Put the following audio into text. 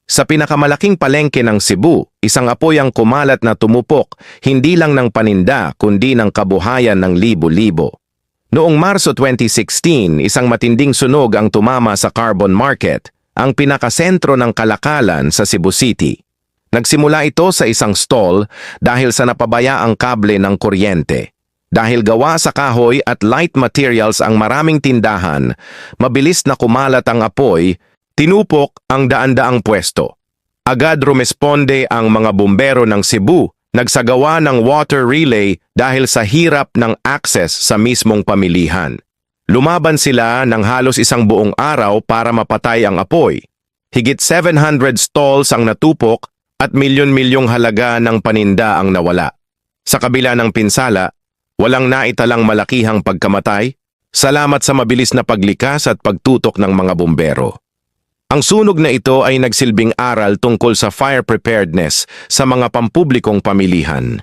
Sa pinakamalaking palengke ng Cebu, isang apoy ang kumalat na tumupok, hindi lang ng paninda kundi ng kabuhayan ng libo-libo. Noong Marso 2016, isang matinding sunog ang tumama sa Carbon Market, ang pinakasentro ng kalakalan sa Cebu City. Nagsimula ito sa isang stall dahil sa napabayaang kable ng kuryente. Dahil gawa sa kahoy at light materials ang maraming tindahan, mabilis na kumalat ang apoy, tinupok ang daan-daang pwesto. Agad rumesponde ang mga bumbero ng Cebu, nagsagawa ng water relay dahil sa hirap ng access sa mismong pamilihan. Lumaban sila ng halos isang buong araw para mapatay ang apoy. Higit 700 stalls ang natupok at milyon-milyong halaga ng paninda ang nawala. Sa kabila ng pinsala, walang naitalang malakihang pagkamatay, salamat sa mabilis na paglikas at pagtutok ng mga bumbero. Ang sunog na ito ay nagsilbing aral tungkol sa fire preparedness sa mga pampublikong pamilihan.